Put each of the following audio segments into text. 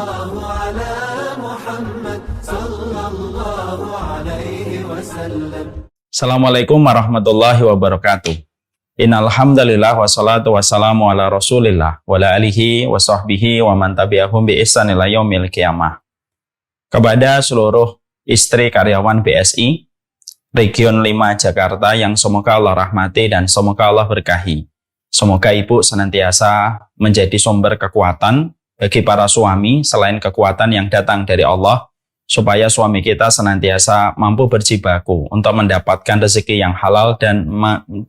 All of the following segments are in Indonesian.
الله على محمد صلى الله عليه وسلم. Assalamualaikum warahmatullahi wabarakatuh. Innal hamdalillah wassalatu wassalamu ala Rasulillah wa ala alihi wa sahbihi wa man tabi'ahum bi ihsan ila yaumil qiyamah. Kepada seluruh istri karyawan BSI Region 5 Jakarta yang semoga Allah rahmati dan semoga Allah berkahi. Semoga Ibu senantiasa menjadi sumber kekuatan bagi para suami selain kekuatan yang datang dari Allah, supaya suami kita senantiasa mampu berjibaku untuk mendapatkan rezeki yang halal dan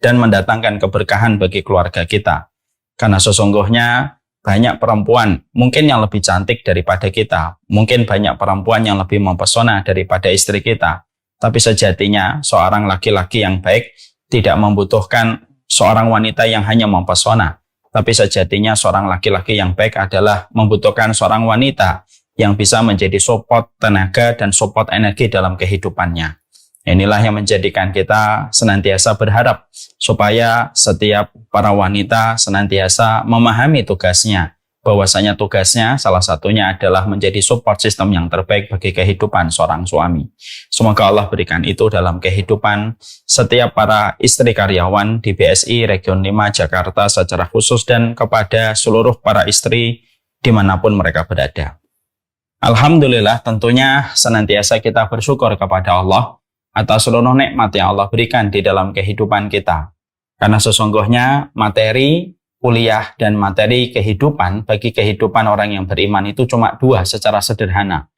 mendatangkan keberkahan bagi keluarga kita. Karena sesungguhnya banyak perempuan mungkin yang lebih cantik daripada kita, mungkin banyak perempuan yang lebih mempesona daripada istri kita. Tapi sejatinya seorang laki-laki yang baik tidak membutuhkan seorang wanita yang hanya mempesona. Tapi sejatinya seorang laki-laki yang baik adalah membutuhkan seorang wanita yang bisa menjadi support tenaga dan support energi dalam kehidupannya. Inilah yang menjadikan kita senantiasa berharap supaya setiap para wanita senantiasa memahami tugasnya. Bahwasanya tugasnya salah satunya adalah menjadi support system yang terbaik bagi kehidupan seorang suami. Semoga Allah berikan itu dalam kehidupan setiap para istri karyawan di BSI Region 5 Jakarta secara khusus dan kepada seluruh para istri dimanapun mereka berada. Alhamdulillah, tentunya senantiasa kita bersyukur kepada Allah atas seluruh nikmat yang Allah berikan di dalam kehidupan kita. Karena sesungguhnya materi kuliah dan materi kehidupan bagi kehidupan orang yang beriman itu cuma dua secara sederhana,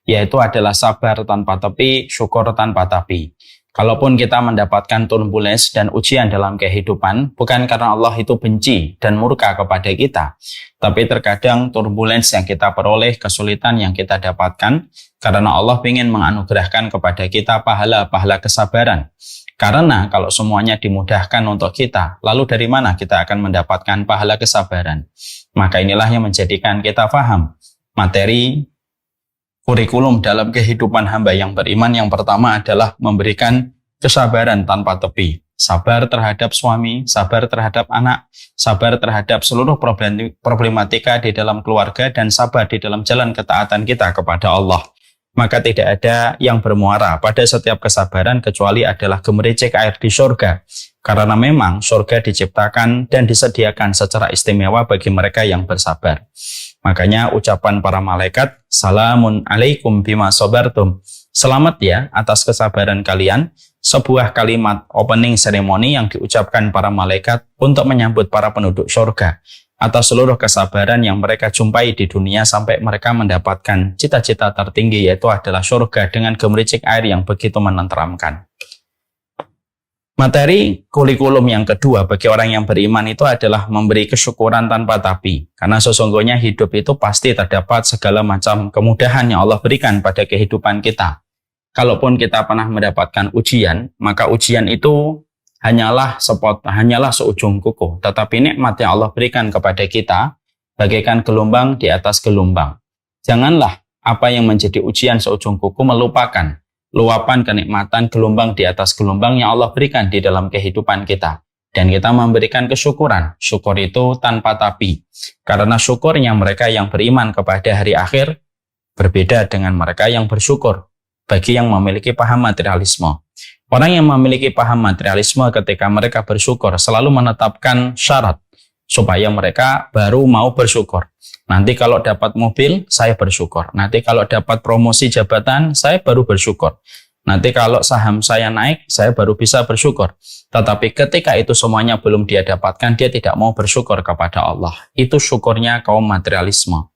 yaitu adalah sabar tanpa tepi, syukur tanpa tapi. Kalaupun kita mendapatkan turbulence dan ujian dalam kehidupan, bukan karena Allah itu benci dan murka kepada kita, tapi terkadang turbulence yang kita peroleh, kesulitan yang kita dapatkan, karena Allah ingin menganugerahkan kepada kita pahala-pahala kesabaran. Karena kalau semuanya dimudahkan untuk kita, lalu dari mana kita akan mendapatkan pahala kesabaran? Maka inilah yang menjadikan kita paham materi kurikulum dalam kehidupan hamba yang beriman. Yang pertama adalah memberikan kesabaran tanpa tepi. Sabar terhadap suami, sabar terhadap anak, sabar terhadap seluruh problematika di dalam keluarga, dan sabar di dalam jalan ketaatan kita kepada Allah. Maka tidak ada yang bermuara pada setiap kesabaran kecuali adalah gemericik air di surga. Karena memang surga diciptakan dan disediakan secara istimewa bagi mereka yang bersabar. Makanya ucapan para malaikat, salamun alaikum bima sabartum. Selamat ya atas kesabaran kalian. Sebuah kalimat opening ceremony yang diucapkan para malaikat untuk menyambut para penduduk surga atas seluruh kesabaran yang mereka jumpai di dunia sampai mereka mendapatkan cita-cita tertinggi, yaitu adalah surga dengan gemericik air yang begitu menenteramkan. Materi kurikulum yang kedua bagi orang yang beriman itu adalah memberi kesyukuran tanpa tapi. Karena sesungguhnya hidup itu pasti terdapat segala macam kemudahan yang Allah berikan pada kehidupan kita. Kalaupun kita pernah mendapatkan ujian, maka ujian itu hanyalah seujung kuku. Tetapi nikmat yang Allah berikan kepada kita bagaikan gelombang di atas gelombang. Janganlah apa yang menjadi ujian seujung kuku melupakan luapan kenikmatan gelombang di atas gelombang yang Allah berikan di dalam kehidupan kita. Dan kita memberikan kesyukuran. Syukur itu tanpa tapi. Karena syukurnya mereka yang beriman kepada hari akhir berbeda dengan mereka yang bersyukur bagi yang memiliki paham materialisme. Orang yang memiliki paham materialisme ketika mereka bersyukur selalu menetapkan syarat supaya mereka baru mau bersyukur. Nanti kalau dapat mobil, saya bersyukur. Nanti kalau dapat promosi jabatan, saya baru bersyukur. Nanti kalau saham saya naik, saya baru bisa bersyukur. Tetapi ketika itu semuanya belum dia dapatkan, dia tidak mau bersyukur kepada Allah. Itu syukurnya kaum materialisme.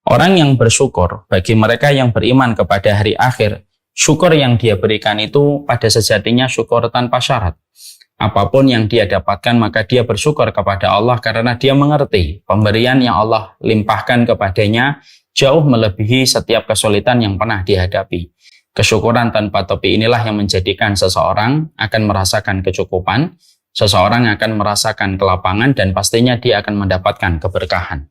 Orang yang bersyukur, bagi mereka yang beriman kepada hari akhir, syukur yang dia berikan itu pada sejatinya syukur tanpa syarat. Apapun yang dia dapatkan maka dia bersyukur kepada Allah karena dia mengerti pemberian yang Allah limpahkan kepadanya jauh melebihi setiap kesulitan yang pernah dihadapi. Kesyukuran tanpa tepi inilah yang menjadikan seseorang akan merasakan kecukupan, seseorang akan merasakan kelapangan, dan pastinya dia akan mendapatkan keberkahan.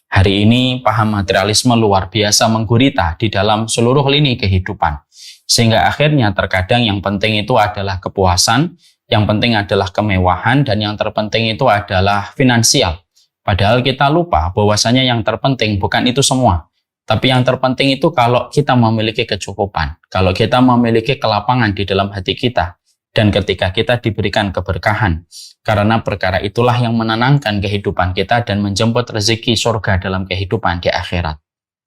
Hari ini paham materialisme luar biasa menggurita di dalam seluruh lini kehidupan. Sehingga akhirnya terkadang yang penting itu adalah kepuasan, yang penting adalah kemewahan, dan yang terpenting itu adalah finansial. Padahal kita lupa bahwasanya yang terpenting bukan itu semua. Tapi yang terpenting itu kalau kita memiliki kecukupan, kalau kita memiliki kelapangan di dalam hati kita, dan ketika kita diberikan keberkahan, karena perkara itulah yang menenangkan kehidupan kita dan menjemput rezeki surga dalam kehidupan di akhirat.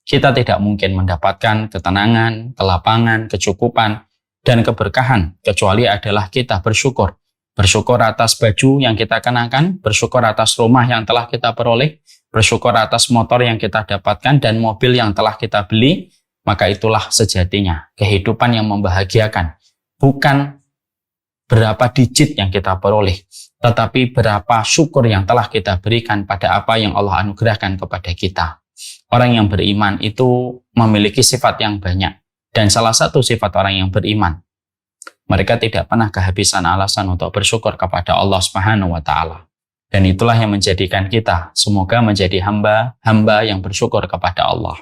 Kita tidak mungkin mendapatkan ketenangan, kelapangan, kecukupan, dan keberkahan, kecuali adalah kita bersyukur. Bersyukur atas baju yang kita kenakan, bersyukur atas rumah yang telah kita peroleh, bersyukur atas motor yang kita dapatkan dan mobil yang telah kita beli, maka itulah sejatinya kehidupan yang membahagiakan. Bukan berapa digit yang kita peroleh, tetapi berapa syukur yang telah kita berikan pada apa yang Allah anugerahkan kepada kita. Orang yang beriman itu memiliki sifat yang banyak, dan salah satu sifat orang yang beriman, mereka tidak pernah kehabisan alasan untuk bersyukur kepada Allah Subhanahu wa Ta'ala. Dan itulah yang menjadikan kita semoga menjadi hamba-hamba yang bersyukur kepada Allah.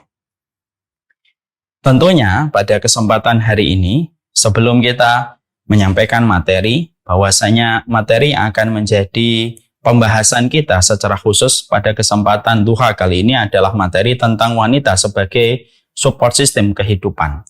Tentunya pada kesempatan hari ini, sebelum kita menyampaikan materi, bahwasanya materi yang akan menjadi pembahasan kita secara khusus pada kesempatan duha kali ini adalah materi tentang wanita sebagai support system kehidupan.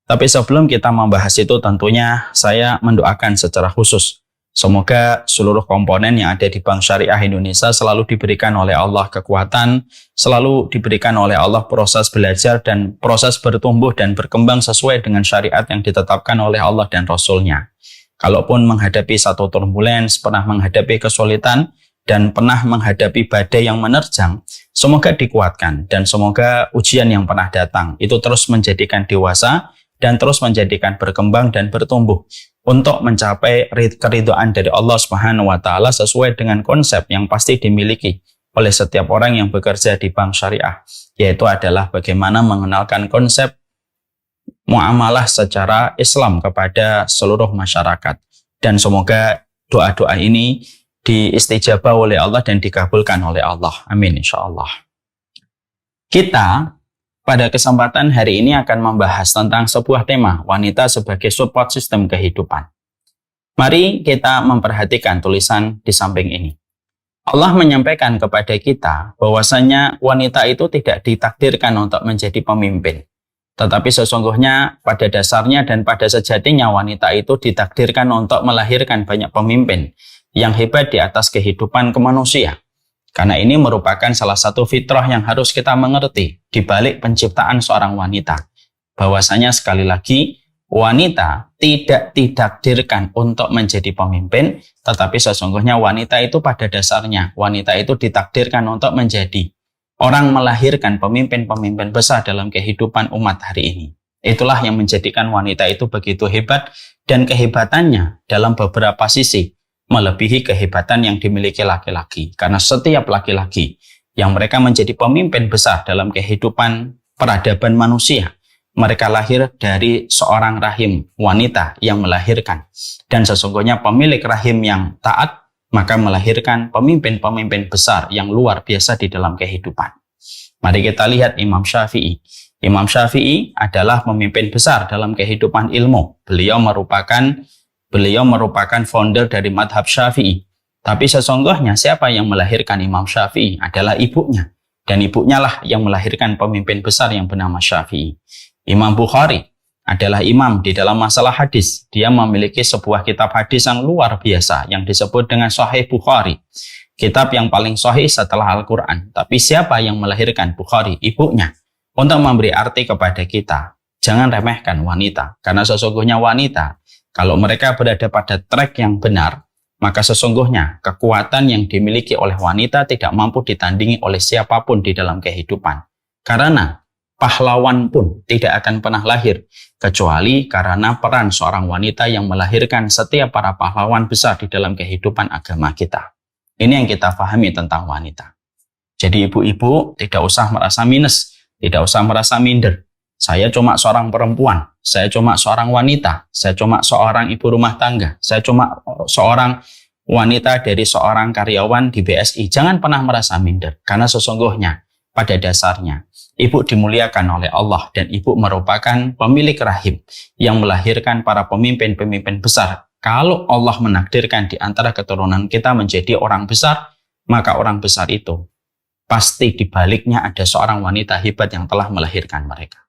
Tapi sebelum kita membahas itu, tentunya saya mendoakan secara khusus semoga seluruh komponen yang ada di Bank Syariah Indonesia selalu diberikan oleh Allah kekuatan, selalu diberikan oleh Allah proses belajar dan proses bertumbuh dan berkembang sesuai dengan syariat yang ditetapkan oleh Allah dan Rasul-Nya. Kalaupun menghadapi satu turbulens, pernah menghadapi kesulitan, dan pernah menghadapi badai yang menerjang, semoga dikuatkan dan semoga ujian yang pernah datang itu terus menjadikan dewasa dan terus menjadikan berkembang dan bertumbuh untuk mencapai keridhaan dari Allah Subhanahu wa Ta'ala sesuai dengan konsep yang pasti dimiliki oleh setiap orang yang bekerja di Bank Syariah, yaitu adalah bagaimana mengenalkan konsep muamalah secara Islam kepada seluruh masyarakat. Dan semoga doa-doa ini diistijabah oleh Allah dan dikabulkan oleh Allah. Amin insyaallah. Kita pada kesempatan hari ini akan membahas tentang sebuah tema, wanita sebagai support sistem kehidupan. Mari kita memperhatikan tulisan di samping ini. Allah menyampaikan kepada kita bahwasanya wanita itu tidak ditakdirkan untuk menjadi pemimpin. Tetapi sesungguhnya pada dasarnya dan pada sejatinya wanita itu ditakdirkan untuk melahirkan banyak pemimpin yang hebat di atas kehidupan kemanusiaan. Karena ini merupakan salah satu fitrah yang harus kita mengerti di balik penciptaan seorang wanita. Bahwasanya sekali lagi, wanita tidak ditakdirkan untuk menjadi pemimpin, tetapi sesungguhnya wanita itu pada dasarnya, wanita itu ditakdirkan untuk menjadi orang melahirkan pemimpin-pemimpin besar dalam kehidupan umat hari ini. Itulah yang menjadikan wanita itu begitu hebat, dan kehebatannya dalam beberapa sisi melebihi kehebatan yang dimiliki laki-laki. Karena setiap laki-laki yang mereka menjadi pemimpin besar dalam kehidupan peradaban manusia, mereka lahir dari seorang rahim wanita yang melahirkan. Dan sesungguhnya pemilik rahim yang taat, maka melahirkan pemimpin-pemimpin besar yang luar biasa di dalam kehidupan. Mari kita lihat Imam Syafi'i. Imam Syafi'i adalah pemimpin besar dalam kehidupan ilmu. Beliau merupakan founder dari madhab Syafi'i. Tapi sesungguhnya siapa yang melahirkan Imam Syafi'i adalah ibunya. Dan ibunya lah yang melahirkan pemimpin besar yang bernama Syafi'i. Imam Bukhari adalah imam di dalam masalah hadis. Dia memiliki sebuah kitab hadis yang luar biasa yang disebut dengan Sahih Bukhari. Kitab yang paling sahih setelah Al-Quran. Tapi siapa yang melahirkan Bukhari? Ibunya. Untuk memberi arti kepada kita, jangan remehkan wanita. Karena sesungguhnya wanita, kalau mereka berada pada track yang benar, maka sesungguhnya kekuatan yang dimiliki oleh wanita tidak mampu ditandingi oleh siapapun di dalam kehidupan. Karena pahlawan pun tidak akan pernah lahir, kecuali karena peran seorang wanita yang melahirkan setiap para pahlawan besar di dalam kehidupan agama kita. Ini yang kita pahami tentang wanita. Jadi ibu-ibu tidak usah merasa minus, tidak usah merasa minder. Saya cuma seorang perempuan, saya cuma seorang wanita, saya cuma seorang ibu rumah tangga, saya cuma seorang wanita dari seorang karyawan di BSI. Jangan pernah merasa minder, karena sesungguhnya pada dasarnya ibu dimuliakan oleh Allah dan ibu merupakan pemilik rahim yang melahirkan para pemimpin-pemimpin besar. Kalau Allah menakdirkan di antara keturunan kita menjadi orang besar, maka orang besar itu pasti di baliknya ada seorang wanita hebat yang telah melahirkan mereka.